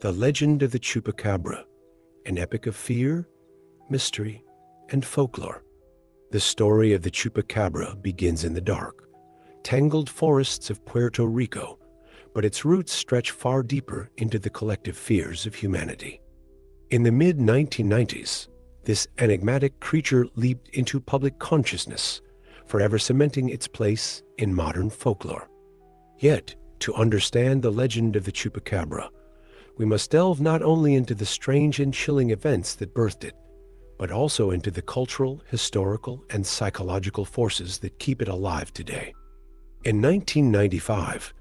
The Legend of the Chupacabra, an epic of fear, mystery, and folklore. The story of the Chupacabra begins in the dark, tangled forests of Puerto Rico, but its roots stretch far deeper into the collective fears of humanity. In the mid-1990s, this enigmatic creature leaped into public consciousness, forever cementing its place in modern folklore. Yet, to understand the legend of the Chupacabra, we must delve not only into the strange and chilling events that birthed it, but also into the cultural, historical, and psychological forces that keep it alive today. In 1995,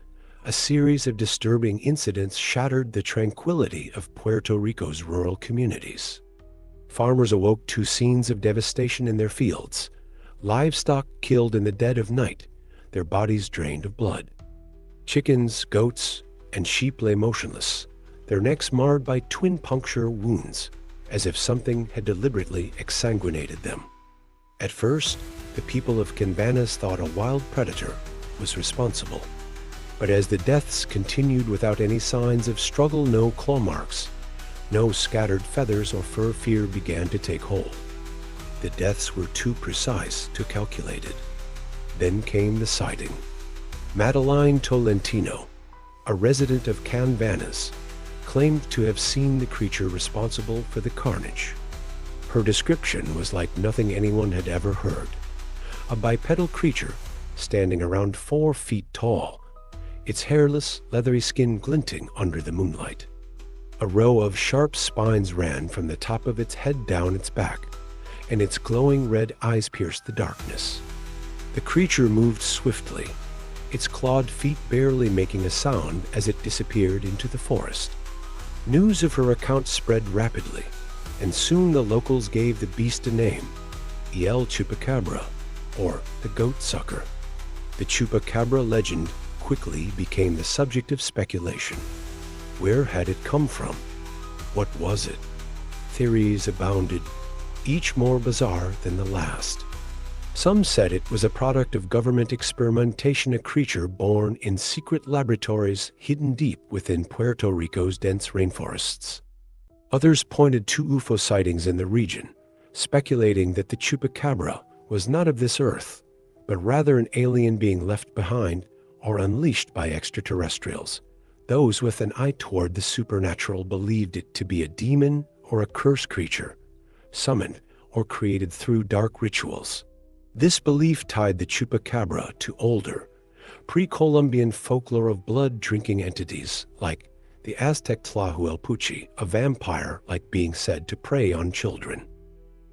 a series of disturbing incidents shattered the tranquility of Puerto Rico's rural communities. Farmers awoke to scenes of devastation in their fields, livestock killed in the dead of night, their bodies drained of blood. Chickens, goats, and sheep lay motionless, their necks marred by twin puncture wounds, as if something had deliberately exsanguinated them. At first, the people of Canvanas thought a wild predator was responsible. But as the deaths continued without any signs of struggle, no claw marks, no scattered feathers or fur, fear began to take hold. The deaths were too precise to calculate it. Then came the sighting. Madeline Tolentino, a resident of Canvanas, claimed to have seen the creature responsible for the carnage. Her description was like nothing anyone had ever heard. A bipedal creature standing around 4 feet tall, its hairless, leathery skin glinting under the moonlight. A row of sharp spines ran from the top of its head down its back, and its glowing red eyes pierced the darkness. The creature moved swiftly, its clawed feet barely making a sound as it disappeared into the forest. News of her account spread rapidly, and soon the locals gave the beast a name, El Chupacabra, or the goat sucker. The Chupacabra legend quickly became the subject of speculation. Where had it come from? What was it? Theories abounded, each more bizarre than the last. Some said it was a product of government experimentation, a creature born in secret laboratories hidden deep within Puerto Rico's dense rainforests. Others pointed to UFO sightings in the region, speculating that the Chupacabra was not of this earth, but rather an alien being left behind or unleashed by extraterrestrials. Those with an eye toward the supernatural believed it to be a demon or a cursed creature, summoned or created through dark rituals. This belief tied the Chupacabra to older, pre-Columbian folklore of blood-drinking entities like the Aztec Tlahuelpuchi, a vampire like being said to prey on children.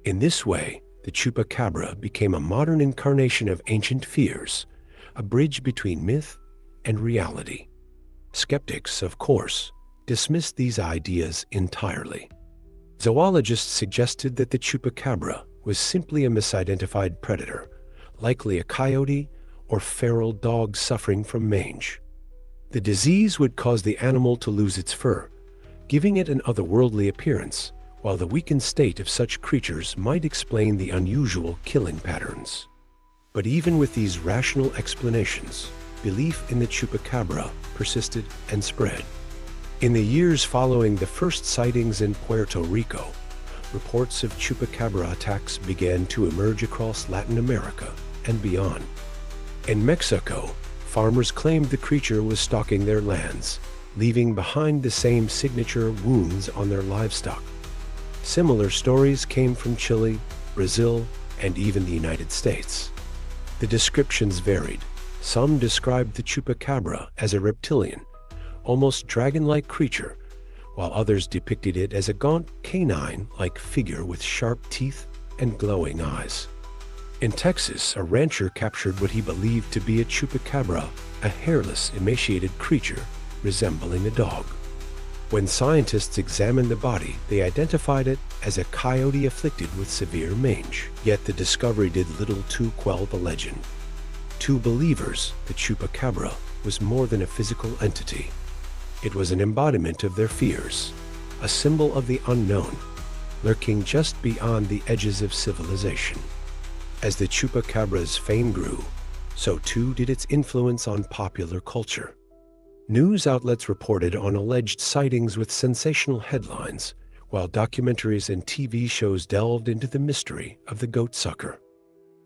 In this way, the Chupacabra became a modern incarnation of ancient fears, a bridge between myth and reality. Skeptics, of course, dismissed these ideas entirely. Zoologists suggested that the Chupacabra was simply a misidentified predator, likely a coyote or feral dog suffering from mange. The disease would cause the animal to lose its fur, giving it an otherworldly appearance, while the weakened state of such creatures might explain the unusual killing patterns. But even with these rational explanations, belief in the Chupacabra persisted and spread. In the years following the first sightings in Puerto Rico, reports of Chupacabra attacks began to emerge across Latin America and beyond. In Mexico, farmers claimed the creature was stalking their lands, leaving behind the same signature wounds on their livestock. Similar stories came from Chile, Brazil, and even the United States. The descriptions varied. Some described the Chupacabra as a reptilian, almost dragon-like creature, while others depicted it as a gaunt, canine-like figure with sharp teeth and glowing eyes. In Texas, a rancher captured what he believed to be a Chupacabra, a hairless, emaciated creature resembling a dog. When scientists examined the body, they identified it as a coyote afflicted with severe mange. Yet the discovery did little to quell the legend. To believers, the Chupacabra was more than a physical entity. It was an embodiment of their fears, a symbol of the unknown, lurking just beyond the edges of civilization. As the Chupacabra's fame grew, so too did its influence on popular culture. News outlets reported on alleged sightings with sensational headlines, while documentaries and TV shows delved into the mystery of the goatsucker.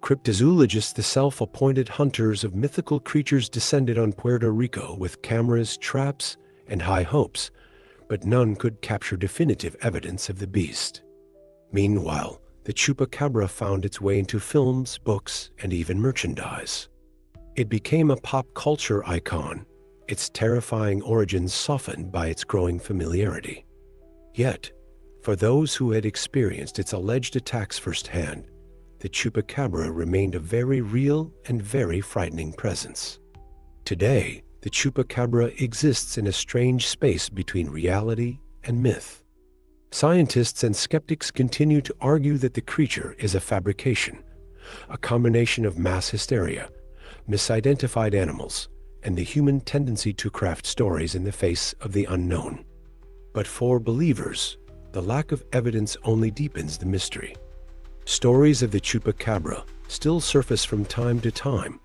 Cryptozoologists, the self-appointed hunters of mythical creatures, descended on Puerto Rico with cameras, traps, and high hopes, but none could capture definitive evidence of the beast. Meanwhile, the Chupacabra found its way into films, books, and even merchandise. It became a pop culture icon, its terrifying origins softened by its growing familiarity. Yet, for those who had experienced its alleged attacks firsthand, the Chupacabra remained a very real and very frightening presence. Today, the Chupacabra exists in a strange space between reality and myth. Scientists and skeptics continue to argue that the creature is a fabrication, a combination of mass hysteria, misidentified animals, and the human tendency to craft stories in the face of the unknown. But for believers, the lack of evidence only deepens the mystery. Stories of the Chupacabra still surface from time to time,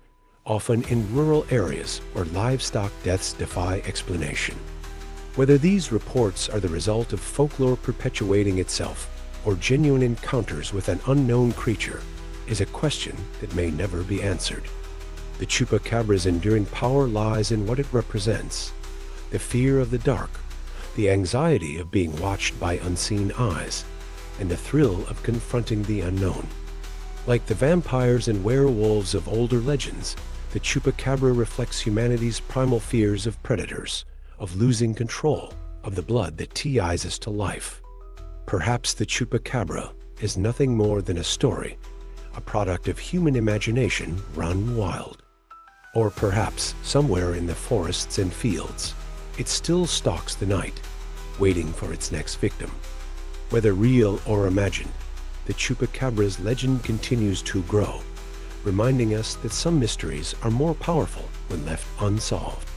often in rural areas where livestock deaths defy explanation. Whether these reports are the result of folklore perpetuating itself or genuine encounters with an unknown creature is a question that may never be answered. The Chupacabra's enduring power lies in what it represents: the fear of the dark, the anxiety of being watched by unseen eyes, and the thrill of confronting the unknown. Like the vampires and werewolves of older legends, the Chupacabra reflects humanity's primal fears of predators, of losing control, of the blood that ties us to life. Perhaps the Chupacabra is nothing more than a story, a product of human imagination run wild. Or perhaps, somewhere in the forests and fields, it still stalks the night, waiting for its next victim. Whether real or imagined, the Chupacabra's legend continues to grow, reminding us that some mysteries are more powerful when left unsolved.